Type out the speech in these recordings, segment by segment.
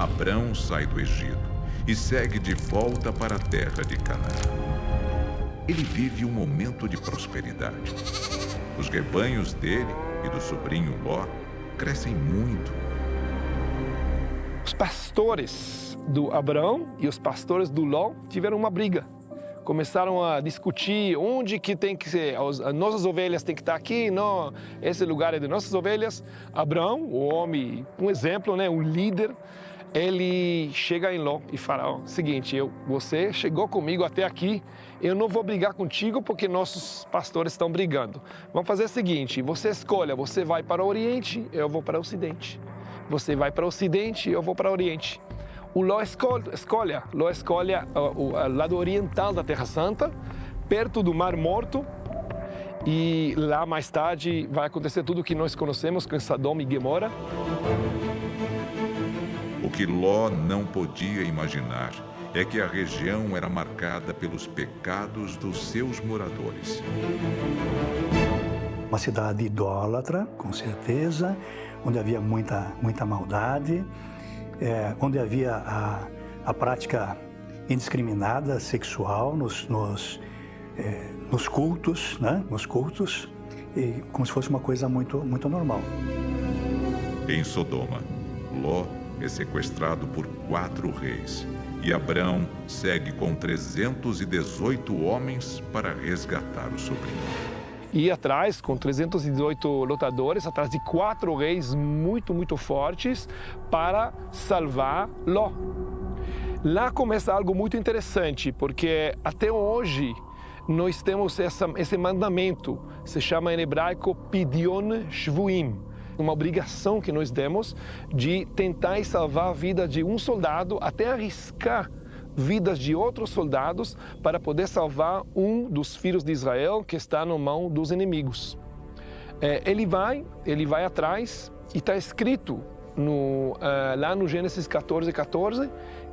Abrão sai do Egito e segue de volta para a terra de Canaã. Ele vive um momento de prosperidade. Os rebanhos dele e do sobrinho Ló crescem muito. Os pastores do Abrão e os pastores do Ló tiveram uma briga. Começaram a discutir onde que tem que ser, as nossas ovelhas têm que estar aqui, não, esse lugar é de nossas ovelhas. Abrão, o homem, um exemplo, né, um líder, ele chega em Ló e fala, seguinte, você chegou comigo até aqui, eu não vou brigar contigo porque nossos pastores estão brigando. Vamos fazer o seguinte, você escolha, você vai para o Oriente, eu vou para o Ocidente. Você vai para o Ocidente, eu vou para o Oriente. O Ló escolhe o lado oriental da Terra Santa, perto do Mar Morto, e lá mais tarde vai acontecer tudo o que nós conhecemos com Sodoma e Gomorra. O que Ló não podia imaginar é que a região era marcada pelos pecados dos seus moradores. Uma cidade idólatra, com certeza, onde havia muita maldade, onde havia a prática indiscriminada sexual nos cultos, né? Nos cultos, e como se fosse uma coisa muito normal. Em Sodoma, Ló é sequestrado por 4 reis e Abrão segue com 318 homens para resgatar o sobrinho. E atrás, com 318 lutadores, atrás de 4 reis muito fortes para salvar Ló. Lá começa algo muito interessante, porque até hoje nós temos esse mandamento, se chama em hebraico Pidyon Shvuim, uma obrigação que nós temos de tentar salvar a vida de um soldado, até arriscar vidas de outros soldados para poder salvar um dos filhos de Israel que está na mão dos inimigos. Ele vai atrás e está escrito lá no Gênesis 14,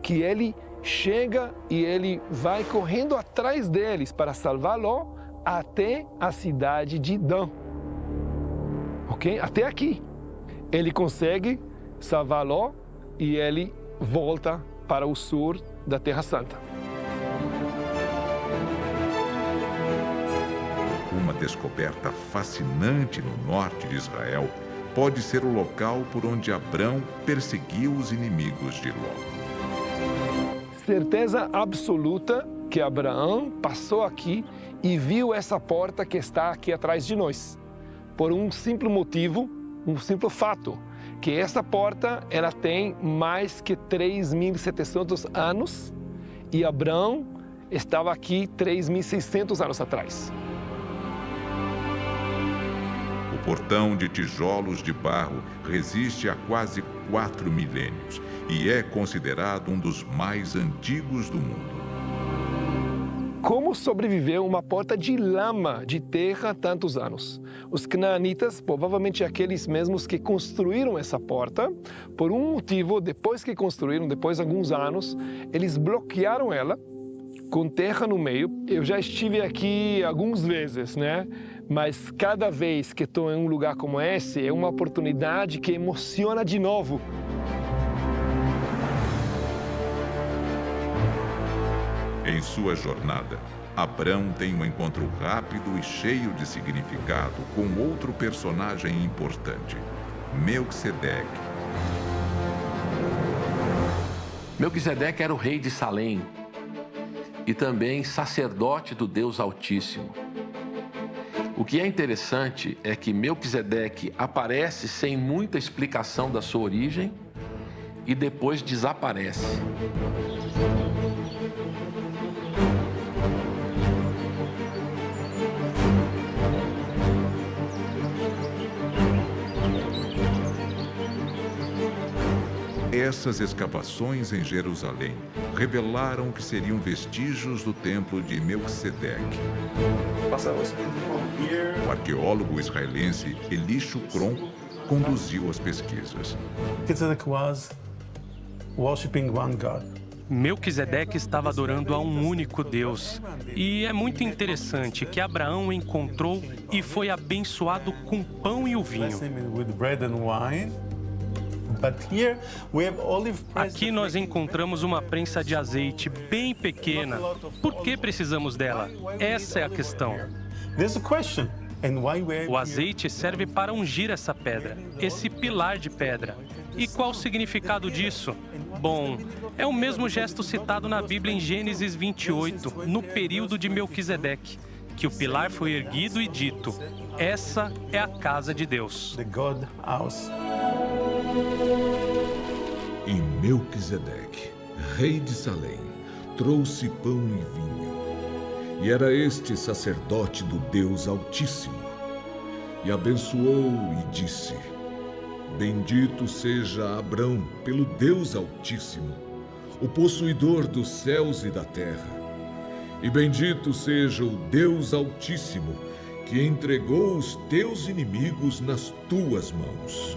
que ele chega e ele vai correndo atrás deles para salvar Ló até a cidade de Dan. Ok? Até aqui. Ele consegue salvar Ló e ele volta para o sul da Terra Santa. Uma descoberta fascinante no norte de Israel pode ser o local por onde Abrão perseguiu os inimigos de Ló. Certeza absoluta que Abraão passou aqui e viu essa porta que está aqui atrás de nós. Por um simples motivo, um simples fato, que essa porta ela tem mais que 3.700 anos e Abrão estava aqui 3.600 anos atrás. O portão de tijolos de barro resiste há quase 4 milênios e é considerado um dos mais antigos do mundo. Como sobreviveu uma porta de lama de terra há tantos anos? Os canaanitas, provavelmente aqueles mesmos que construíram essa porta, por um motivo, depois que construíram, depois de alguns anos, eles bloquearam ela com terra no meio. Eu já estive aqui algumas vezes, né? Mas cada vez que estou em um lugar como esse, é uma oportunidade que emociona de novo. Em sua jornada, Abrão tem um encontro rápido e cheio de significado com outro personagem importante, Melquisedeque. Melquisedeque era o rei de Salém e também sacerdote do Deus Altíssimo. O que é interessante é que Melquisedeque aparece sem muita explicação da sua origem e depois desaparece. Essas escavações em Jerusalém revelaram que seriam vestígios do templo de Melquisedeque. O arqueólogo israelense Elishu Kron conduziu as pesquisas. Melchizedek was worshiping one God. Melquisedeque estava adorando a um único Deus. E é muito interessante que Abraão encontrou e foi abençoado com pão e o vinho. Aqui nós encontramos uma prensa de azeite bem pequena. Por que precisamos dela? Essa é a questão. O azeite serve para ungir essa pedra, esse pilar de pedra. E qual o significado disso? Bom, é o mesmo gesto citado na Bíblia em Gênesis 28, no período de Melquisedeque, que o pilar foi erguido e dito: essa é a casa de Deus. E Melquisedeque, rei de Salém, trouxe pão e vinho. E era este sacerdote do Deus Altíssimo. E abençoou e disse: Bendito seja Abrão pelo Deus Altíssimo, o possuidor dos céus e da terra. E bendito seja o Deus Altíssimo, que entregou os teus inimigos nas tuas mãos.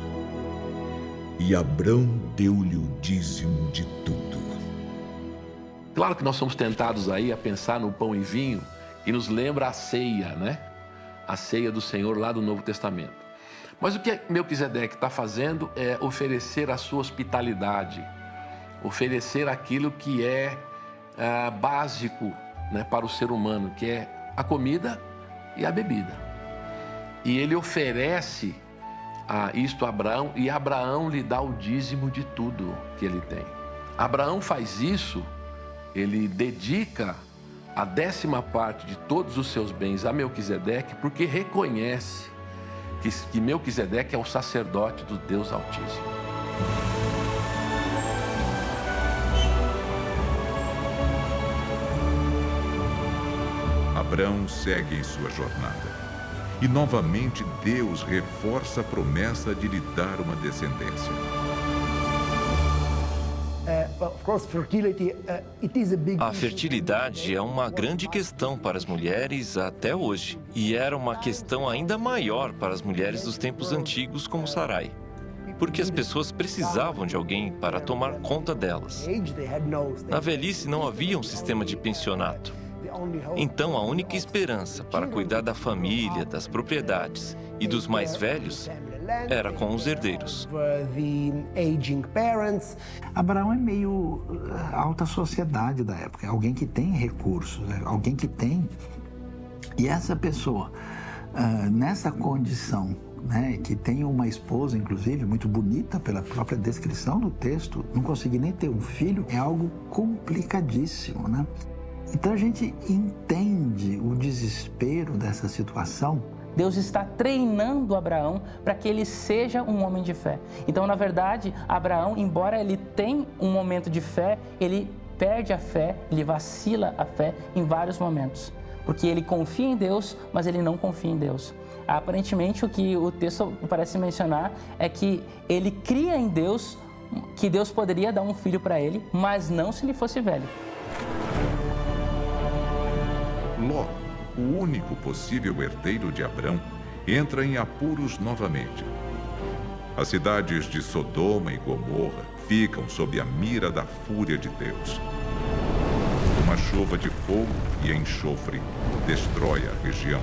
E Abrão deu-lhe o dízimo de tudo. Claro que nós somos tentados aí a pensar no pão e vinho, que nos lembra a ceia, né? A ceia do Senhor lá do Novo Testamento. Mas o que Melquisedeque está fazendo é oferecer a sua hospitalidade, oferecer aquilo que é básico, né, para o ser humano, que é a comida e a bebida. E ele oferece isto a Abraão, e Abraão lhe dá o dízimo de tudo que ele tem. Abraão faz isso, ele dedica a 10ª parte de todos os seus bens a Melquisedeque, porque reconhece que Melquisedeque é o sacerdote do Deus Altíssimo. Abrão segue em sua jornada. E novamente Deus reforça a promessa de lhe dar uma descendência. A fertilidade é uma grande questão para as mulheres até hoje. E era uma questão ainda maior para as mulheres dos tempos antigos, como Sarai. Porque as pessoas precisavam de alguém para tomar conta delas. Na velhice não havia um sistema de pensionato. Então, a única esperança para cuidar da família, das propriedades e dos mais velhos era com os herdeiros. Abraão é meio alta sociedade da época, alguém que tem recursos, alguém que tem. E essa pessoa, nessa condição, né, que tem uma esposa, inclusive, muito bonita pela própria descrição do texto, não conseguir nem ter um filho, é algo complicadíssimo, né? Então a gente entende o desespero dessa situação. Deus está treinando Abraão para que ele seja um homem de fé. Então, na verdade, Abraão, embora ele tenha um momento de fé, ele perde a fé, ele vacila a fé em vários momentos. Porque ele confia em Deus, mas ele não confia em Deus. Aparentemente, o que o texto parece mencionar é que ele cria em Deus, que Deus poderia dar um filho para ele, mas não se ele fosse velho. Ló, o único possível herdeiro de Abrão, entra em apuros novamente. As cidades de Sodoma e Gomorra ficam sob a mira da fúria de Deus. Uma chuva de fogo e enxofre destrói a região.